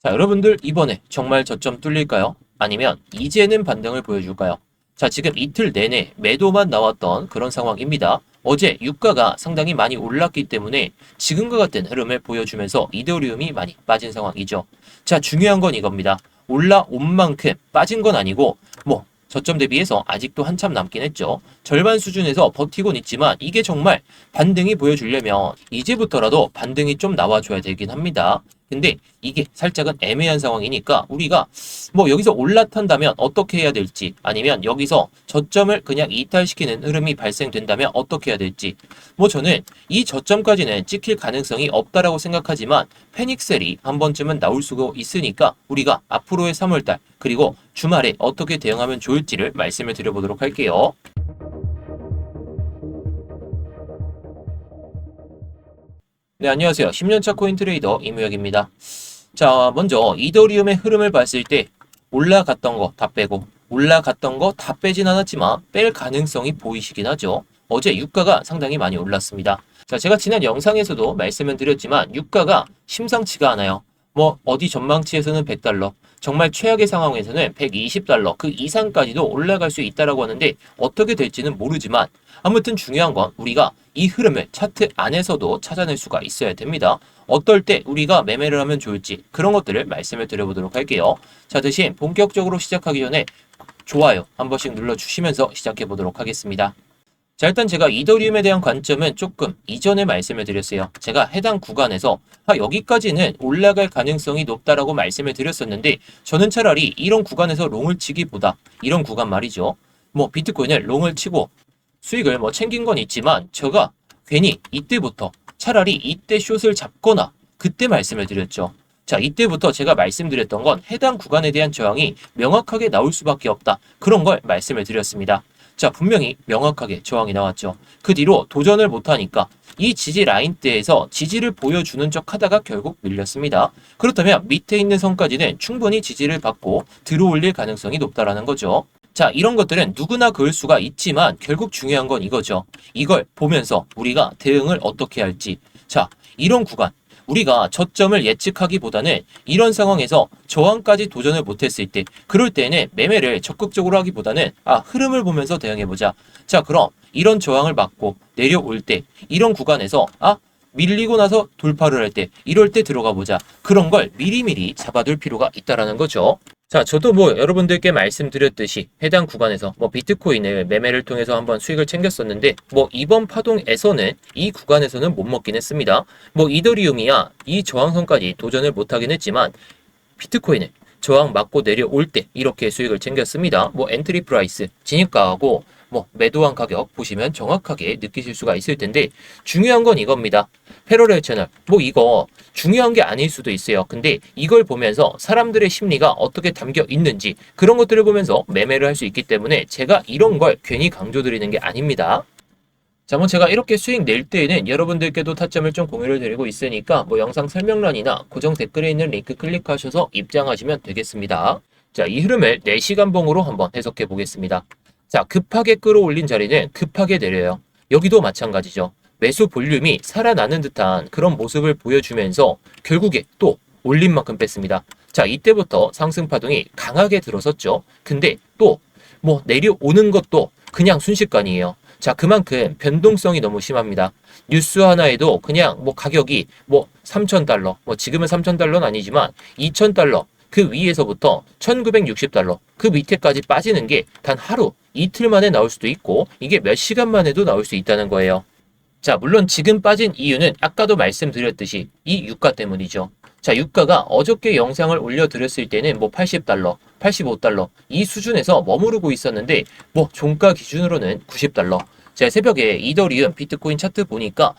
자, 여러분들 이번에 정말 저점 뚫릴까요? 아니면 이제는 반등을 보여줄까요? 자, 지금 이틀 내내 매도만 나왔던 그런 상황입니다. 어제 유가가 상당히 많이 올랐기 때문에 지금과 같은 흐름을 보여주면서 이더리움이 많이 빠진 상황이죠. 자, 중요한 건 이겁니다. 올라온 만큼 빠진 건 아니고 저점 대비해서 아직도 한참 남긴 했죠. 절반 수준에서 버티곤 있지만 이게 정말 반등이 보여주려면 이제부터라도 반등이 좀 나와줘야 되긴 합니다. 근데 이게 살짝은 애매한 상황이니까 우리가 여기서 올라탄다면 어떻게 해야 될지, 아니면 여기서 저점을 그냥 이탈시키는 흐름이 발생된다면 어떻게 해야 될지, 저는 이 저점까지는 찍힐 가능성이 없다라고 생각하지만 패닉셀이 한 번쯤은 나올 수가 있으니까 우리가 앞으로의 3월달 그리고 주말에 어떻게 대응하면 좋을지를 말씀을 드려보도록 할게요. 네, 안녕하세요. 10년차 코인 트레이더 이무혁입니다. 자, 먼저 이더리움의 흐름을 봤을 때 올라갔던 거 다 빼고 올라갔던 거 다 빼진 않았지만 뺄 가능성이 보이시긴 하죠. 어제 유가가 상당히 많이 올랐습니다. 자, 제가 지난 영상에서도 말씀을 드렸지만 유가가 심상치가 않아요. 어디 전망치에서는 100달러, 정말 최악의 상황에서는 120달러 그 이상까지도 올라갈 수 있다라고 하는데 어떻게 될지는 모르지만 아무튼 중요한 건 우리가 이 흐름을 차트 안에서도 찾아낼 수가 있어야 됩니다. 어떨 때 우리가 매매를 하면 좋을지 그런 것들을 말씀을 드려보도록 할게요. 자, 대신 본격적으로 시작하기 전에 좋아요 한 번씩 눌러주시면서 시작해 보도록 하겠습니다. 자, 일단 제가 이더리움에 대한 관점은 조금 이전에 말씀을 드렸어요. 제가 해당 구간에서 여기까지는 올라갈 가능성이 높다라고 말씀을 드렸었는데 저는 차라리 이런 구간에서 롱을 치기보다 이런 구간 말이죠. 비트코인을 롱을 치고 수익을 챙긴 건 있지만 제가 괜히 이때부터 차라리 이때 숏을 잡거나 그때 말씀을 드렸죠. 자, 이때부터 제가 말씀드렸던 건 해당 구간에 대한 저항이 명확하게 나올 수밖에 없다. 그런 걸 말씀을 드렸습니다. 자, 분명히 명확하게 저항이 나왔죠. 그 뒤로 도전을 못하니까 이 지지 라인대에서 지지를 보여주는 척 하다가 결국 밀렸습니다. 그렇다면 밑에 있는 선까지는 충분히 지지를 받고 들어올릴 가능성이 높다라는 거죠. 자, 이런 것들은 누구나 그을 수가 있지만 결국 중요한 건 이거죠. 이걸 보면서 우리가 대응을 어떻게 할지. 자, 이런 구간. 우리가 저점을 예측하기보다는 이런 상황에서 저항까지 도전을 못했을 때 그럴 때는 매매를 적극적으로 하기보다는 흐름을 보면서 대응해보자. 자, 그럼 이런 저항을 맞고 내려올 때 이런 구간에서 밀리고 나서 돌파를 할 때 이럴 때 들어가 보자. 그런 걸 미리미리 잡아둘 필요가 있다라는 거죠. 자, 저도 여러분들께 말씀드렸듯이 해당 구간에서 비트코인을 매매를 통해서 한번 수익을 챙겼었는데 이번 파동에서는 이 구간에서는 못 먹긴 했습니다. 이더리움이야 이 저항선까지 도전을 못하긴 했지만 비트코인을 저항 맞고 내려올 때 이렇게 수익을 챙겼습니다. 엔트리 프라이스, 진입가하고 매도한 가격 보시면 정확하게 느끼실 수가 있을 텐데 중요한 건 이겁니다. 패러렐 채널 이거 중요한 게 아닐 수도 있어요. 근데 이걸 보면서 사람들의 심리가 어떻게 담겨 있는지 그런 것들을 보면서 매매를 할 수 있기 때문에 제가 이런 걸 괜히 강조드리는 게 아닙니다. 자, 제가 이렇게 수익 낼 때에는 여러분들께도 타점을 좀 공유를 드리고 있으니까 영상 설명란이나 고정 댓글에 있는 링크 클릭하셔서 입장하시면 되겠습니다. 자, 이 흐름을 4시간 봉으로 한번 해석해 보겠습니다. 자, 급하게 끌어올린 자리는 급하게 내려요. 여기도 마찬가지죠. 매수 볼륨이 살아나는 듯한 그런 모습을 보여주면서 결국에 또 올린 만큼 뺐습니다. 자, 이때부터 상승 파동이 강하게 들어섰죠. 근데 또 내려오는 것도 그냥 순식간이에요. 자, 그만큼 변동성이 너무 심합니다. 뉴스 하나에도 그냥 가격이 3,000달러, 지금은 3,000달러는 아니지만 2,000달러 그 위에서부터 1,960달러 그 밑에까지 빠지는 게 단 하루, 이틀 만에 나올 수도 있고 이게 몇 시간 만에도 나올 수 있다는 거예요. 자, 물론 지금 빠진 이유는 아까도 말씀드렸듯이 이 유가 때문이죠. 자, 유가가 어저께 영상을 올려드렸을 때는 80달러, 85달러 이 수준에서 머무르고 있었는데 종가 기준으로는 90달러. 제가 새벽에 이더리움 비트코인 차트 보니까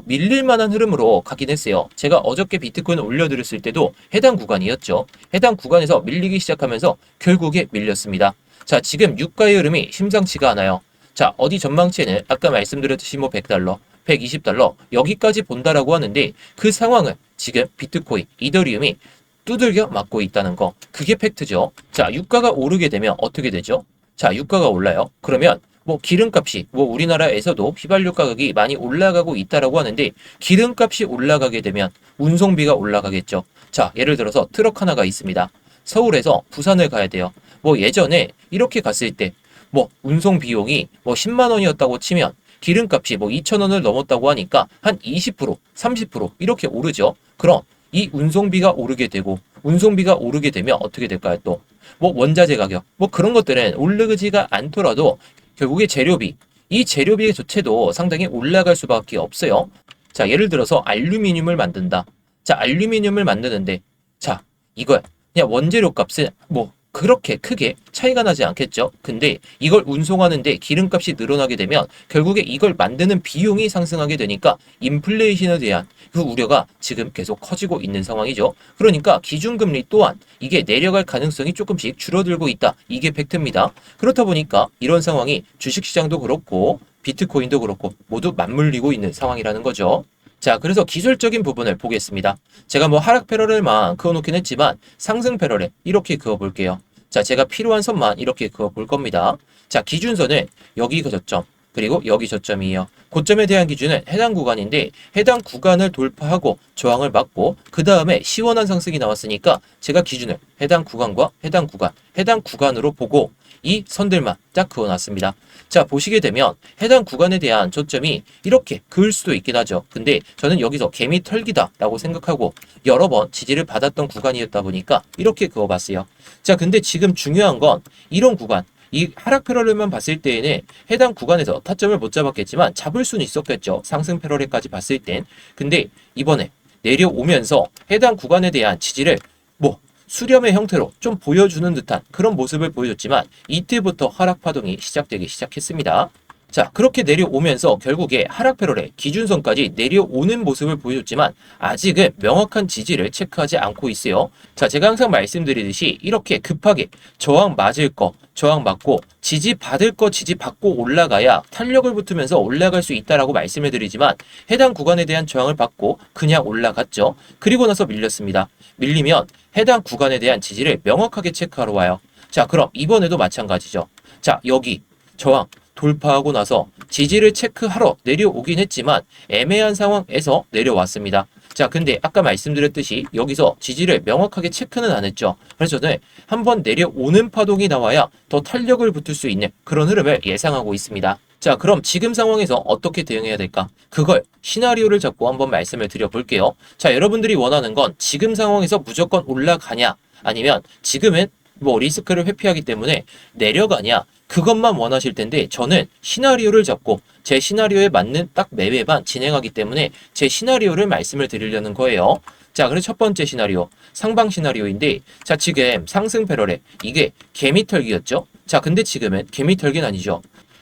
밀릴 만한 흐름으로 가긴 했어요. 제가 어저께 비트코인을 올려드렸을 때도 해당 구간이었죠. 해당 구간에서 밀리기 시작하면서 결국에 밀렸습니다. 자, 지금 유가의 흐름이 심상치가 않아요. 자, 어디 전망치에는 아까 말씀드렸듯이 100달러, 120달러 여기까지 본다라고 하는데 그 상황은 지금 비트코인, 이더리움이 두들겨 맞고 있다는 거. 그게 팩트죠. 자, 유가가 오르게 되면 어떻게 되죠? 자, 유가가 올라요. 그러면 뭐 기름값이 뭐 우리나라에서도 휘발유 가격이 많이 올라가고 있다라고 하는데 기름값이 올라가게 되면 운송비가 올라가겠죠. 자, 예를 들어서 트럭 하나가 있습니다. 서울에서 부산을 가야 돼요. 뭐 예전에 이렇게 갔을 때 뭐 운송 비용이 뭐 10만 원이었다고 치면 기름값이 뭐 2천 원을 넘었다고 하니까 한 20%, 30% 이렇게 오르죠. 그럼 이 운송비가 오르게 되고 운송비가 오르게 되면 어떻게 될까요? 또 뭐 원자재 가격 뭐 그런 것들은 오르지가 않더라도 결국에 재료비, 이 재료비 자체도 상당히 올라갈 수밖에 없어요. 자, 예를 들어서 알루미늄을 만든다. 자, 알루미늄을 만드는데, 자, 이걸 그냥 원재료 값은 뭐 그렇게 크게 차이가 나지 않겠죠. 근데 이걸 운송하는데 기름값이 늘어나게 되면 결국에 이걸 만드는 비용이 상승하게 되니까 인플레이션에 대한 그 우려가 지금 계속 커지고 있는 상황이죠. 그러니까 기준금리 또한 이게 내려갈 가능성이 조금씩 줄어들고 있다. 이게 팩트입니다. 그렇다 보니까 이런 상황이 주식시장도 그렇고 비트코인도 그렇고 모두 맞물리고 있는 상황이라는 거죠. 자, 그래서 기술적인 부분을 보겠습니다. 제가 뭐 하락 패러렐만 그어놓긴 했지만 상승 패러렐 이렇게 그어볼게요. 자, 제가 필요한 선만 이렇게 그어볼 겁니다. 자, 기준선은 여기가 저점, 그리고 여기 저점이에요. 고점에 대한 기준은 해당 구간인데 해당 구간을 돌파하고 저항을 막고 그 다음에 시원한 상승이 나왔으니까 제가 기준을 해당 구간과 해당 구간, 해당 구간으로 보고 이 선들만 딱 그어놨습니다. 자, 보시게 되면 해당 구간에 대한 저점이 이렇게 그을 수도 있긴 하죠. 근데 저는 여기서 개미 털기다 라고 생각하고 여러 번 지지를 받았던 구간이었다 보니까 이렇게 그어봤어요. 자, 근데 지금 중요한 건 이런 구간, 이 하락 패러렐만 봤을 때에는 해당 구간에서 타점을 못 잡았겠지만 잡을 수는 있었겠죠. 상승 패러렐까지 봤을 땐. 근데 이번에 내려오면서 해당 구간에 대한 지지를 뭐 수렴의 형태로 좀 보여주는 듯한 그런 모습을 보여줬지만 이때부터 하락 파동이 시작되기 시작했습니다. 자, 그렇게 내려오면서 결국에 하락 패러렐 기준선까지 내려오는 모습을 보여줬지만 아직은 명확한 지지를 체크하지 않고 있어요. 자, 제가 항상 말씀드리듯이 이렇게 급하게 저항 맞을 거, 저항 맞고 지지 받을 거 지지 받고 올라가야 탄력을 붙으면서 올라갈 수 있다라고 말씀을 드리지만 해당 구간에 대한 저항을 받고 그냥 올라갔죠. 그리고 나서 밀렸습니다. 밀리면 해당 구간에 대한 지지를 명확하게 체크하러 와요. 자, 그럼 이번에도 마찬가지죠. 자, 여기 저항 돌파하고 나서 지지를 체크하러 내려오긴 했지만 애매한 상황에서 내려왔습니다. 자, 근데 아까 말씀드렸듯이 여기서 지지를 명확하게 체크는 안 했죠. 그래서 저는 한번 내려오는 파동이 나와야 더 탄력을 붙을 수 있는 그런 흐름을 예상하고 있습니다. 자, 그럼 지금 상황에서 어떻게 대응해야 될까? 그걸 시나리오를 잡고 한번 말씀을 드려볼게요. 자, 여러분들이 원하는 건 지금 상황에서 무조건 올라가냐 아니면 지금은 뭐 리스크를 회피하기 때문에 내려가냐 그것만 원하실 텐데 저는 시나리오를 잡고 제 시나리오에 맞는 딱 매매만 진행하기 때문에 제 시나리오를 말씀을 드리려는 거예요. 자, 그래서 첫 번째 시나리오 상방 시나리오인데 자, 지금 상승 패러렐 이게 개미털기였죠. 자, 근데 지금은 개미털기는 아니죠.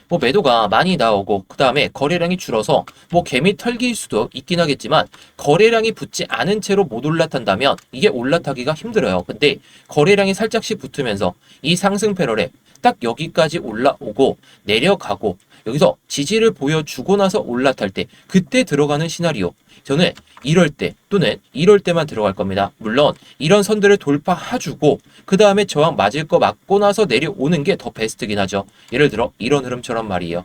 뭐 매도가 많이 나오고 그 다음에 거래량이 줄어서 뭐 개미 털기일 수도 있긴 하겠지만 거래량이 붙지 않은 채로 못 올라탄다면 이게 올라타기가 힘들어요. 근데 거래량이 살짝씩 붙으면서 이 상승 패러렐 딱 여기까지 올라오고 내려가고 여기서 지지를 보여주고 나서 올라탈 때 그때 들어가는 시나리오 저는 이럴 때 또는 이럴 때만 들어갈 겁니다. 물론 이런 선들을 돌파해주고 그 다음에 저항 맞을 거 맞고 나서 내려오는 게 더 베스트긴 하죠. 예를 들어 이런 흐름처럼 말이에요.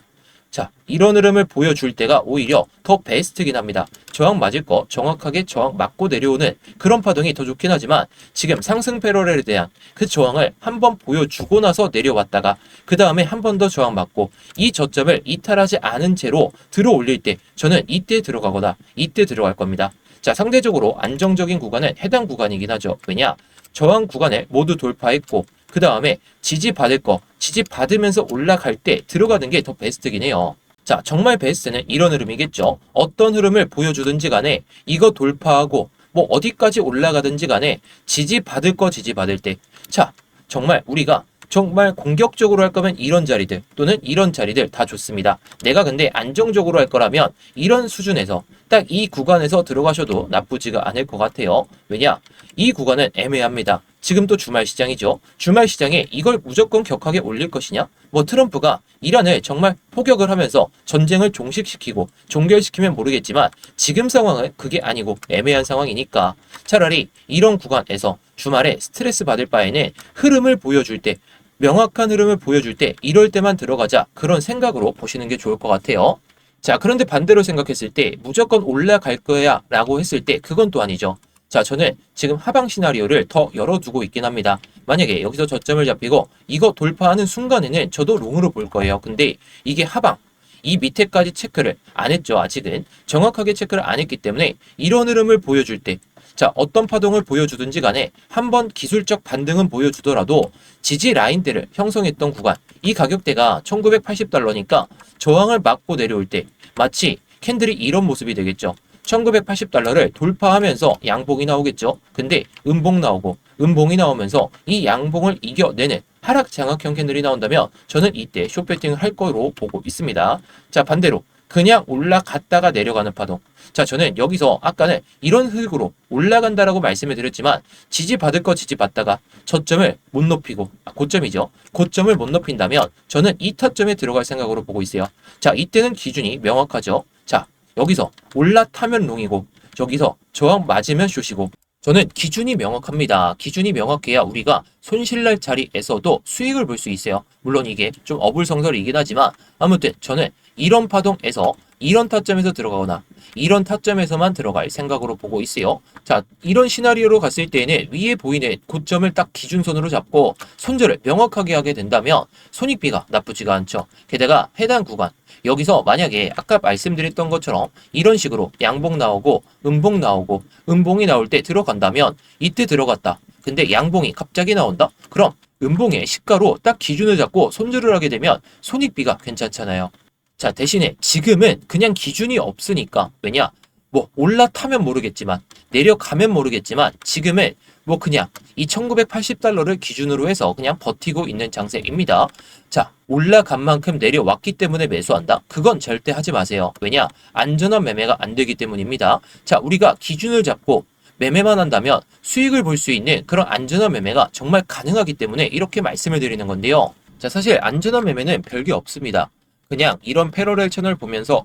자, 이런 흐름을 보여줄 때가 오히려 더 베스트긴 합니다. 저항 맞을 거 정확하게 저항 맞고 내려오는 그런 파동이 더 좋긴 하지만 지금 상승 패러렐에 대한 그 저항을 한번 보여주고 나서 내려왔다가 그 다음에 한 번 더 저항 맞고 이 저점을 이탈하지 않은 채로 들어 올릴 때 저는 이때 들어가거나 이때 들어갈 겁니다. 자, 상대적으로 안정적인 구간은 해당 구간이긴 하죠. 왜냐? 저항 구간을 모두 돌파했고 그 다음에 지지 받을 거 지지 받으면서 올라갈 때 들어가는 게 더 베스트긴 해요. 자, 정말 베스트는 이런 흐름이겠죠. 어떤 흐름을 보여주든지 간에 이거 돌파하고 뭐 어디까지 올라가든지 간에 지지 받을 거 지지 받을 때 자, 정말 우리가 정말 공격적으로 할 거면 이런 자리들 또는 이런 자리들 다 좋습니다. 내가 근데 안정적으로 할 거라면 이런 수준에서 딱 이 구간에서 들어가셔도 나쁘지가 않을 것 같아요. 왜냐? 이 구간은 애매합니다. 지금 또 주말 시장이죠. 주말 시장에 이걸 무조건 격하게 올릴 것이냐? 뭐 트럼프가 이란을 정말 포격을 하면서 전쟁을 종식시키고 종결시키면 모르겠지만 지금 상황은 그게 아니고 애매한 상황이니까 차라리 이런 구간에서 주말에 스트레스 받을 바에는 흐름을 보여줄 때 명확한 흐름을 보여줄 때 이럴 때만 들어가자 그런 생각으로 보시는 게 좋을 것 같아요. 자, 그런데 반대로 생각했을 때 무조건 올라갈 거야 라고 했을 때 그건 또 아니죠. 자, 저는 지금 하방 시나리오를 더 열어두고 있긴 합니다. 만약에 여기서 저점을 잡히고 이거 돌파하는 순간에는 저도 롱으로 볼 거예요. 근데 이게 하방, 이 밑에까지 체크를 안 했죠. 아직은 정확하게 체크를 안 했기 때문에 이런 흐름을 보여줄 때, 자, 어떤 파동을 보여주든지 간에 한번 기술적 반등은 보여주더라도 지지 라인대를 형성했던 구간, 이 가격대가 1980달러니까 저항을 막고 내려올 때 마치 캔들이 이런 모습이 되겠죠. 1980달러를 돌파하면서 양봉이 나오겠죠. 근데 음봉 나오고 음봉이 나오면서 이 양봉을 이겨내는 하락 장악형 캔들이 나온다면 저는 이때 숏배팅을 할 거로 보고 있습니다. 자, 반대로 그냥 올라갔다가 내려가는 파동. 자, 저는 여기서 아까는 이런 흐름으로 올라간다라고 말씀을 드렸지만 지지받을 거 지지받다가 저점을 못 높이고, 고점이죠. 고점을 못 높인다면 저는 이 타점에 들어갈 생각으로 보고 있어요. 자, 이때는 기준이 명확하죠. 자, 여기서 올라타면 롱이고 여기서 저항 맞으면 숏이고 저는 기준이 명확합니다. 기준이 명확해야 우리가 손실날 자리에서도 수익을 볼 수 있어요. 물론 이게 좀 어불성설이긴 하지만 아무튼 저는 이런 파동에서 이런 타점에서 들어가거나 이런 타점에서만 들어갈 생각으로 보고 있어요. 자, 이런 시나리오로 갔을 때에는 위에 보이는 고점을 딱 기준선으로 잡고 손절을 명확하게 하게 된다면 손익비가 나쁘지가 않죠. 게다가 해당 구간 여기서 만약에 아까 말씀드렸던 것처럼 이런 식으로 양봉 나오고 음봉 나오고 음봉이 나올 때 들어간다면 이때 들어갔다. 근데 양봉이 갑자기 나온다? 그럼 음봉의 시가로 딱 기준을 잡고 손절을 하게 되면 손익비가 괜찮잖아요. 자, 대신에 지금은 그냥 기준이 없으니까 왜냐? 뭐 올라타면 모르겠지만 내려가면 모르겠지만 지금은 뭐 그냥 이 1980달러를 기준으로 해서 그냥 버티고 있는 장세입니다. 자, 올라간 만큼 내려왔기 때문에 매수한다? 그건 절대 하지 마세요. 왜냐? 안전한 매매가 안 되기 때문입니다. 자, 우리가 기준을 잡고 매매만 한다면 수익을 볼 수 있는 그런 안전한 매매가 정말 가능하기 때문에 이렇게 말씀을 드리는 건데요. 자, 사실 안전한 매매는 별게 없습니다. 그냥 이런 패러렐 채널 보면서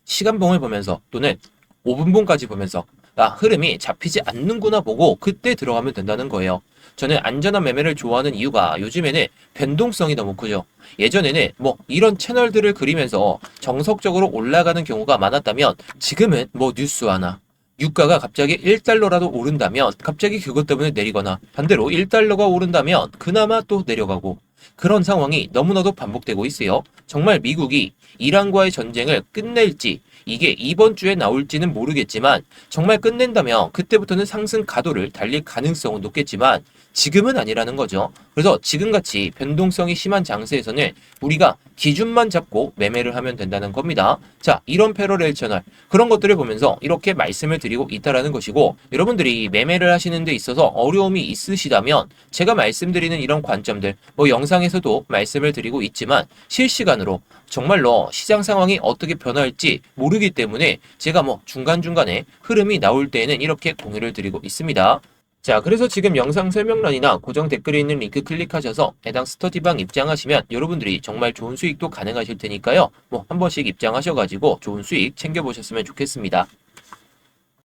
시간봉을 보면서 또는 5분봉까지 보면서 흐름이 잡히지 않는구나 보고 그때 들어가면 된다는 거예요. 저는 안전한 매매를 좋아하는 이유가 요즘에는 변동성이 너무 크죠. 예전에는 뭐 이런 채널들을 그리면서 정석적으로 올라가는 경우가 많았다면 지금은 뭐 뉴스 하나 유가가 갑자기 1달러라도 오른다면 갑자기 그것 때문에 내리거나 반대로 1달러가 오른다면 그나마 또 내려가고 그런 상황이 너무나도 반복되고 있어요. 정말 미국이 이란과의 전쟁을 끝낼지 이게 이번 주에 나올지는 모르겠지만 정말 끝낸다면 그때부터는 상승 가도를 달릴 가능성은 높겠지만 지금은 아니라는 거죠. 그래서 지금같이 변동성이 심한 장세에서는 우리가 기준만 잡고 매매를 하면 된다는 겁니다. 자, 이런 패러렐 채널 그런 것들을 보면서 이렇게 말씀을 드리고 있다라는 것이고 여러분들이 매매를 하시는 데 있어서 어려움이 있으시다면 제가 말씀드리는 이런 관점들 뭐 영상에서도 말씀을 드리고 있지만 실시간으로 정말로 시장 상황이 어떻게 변할지 모르기 때문에 제가 뭐 중간중간에 흐름이 나올 때에는 이렇게 공유를 드리고 있습니다. 자, 그래서 지금 영상 설명란이나 고정 댓글에 있는 링크 클릭하셔서 해당 스터디방 입장하시면 여러분들이 정말 좋은 수익도 가능하실 테니까요. 뭐 한 번씩 입장하셔가지고 좋은 수익 챙겨보셨으면 좋겠습니다.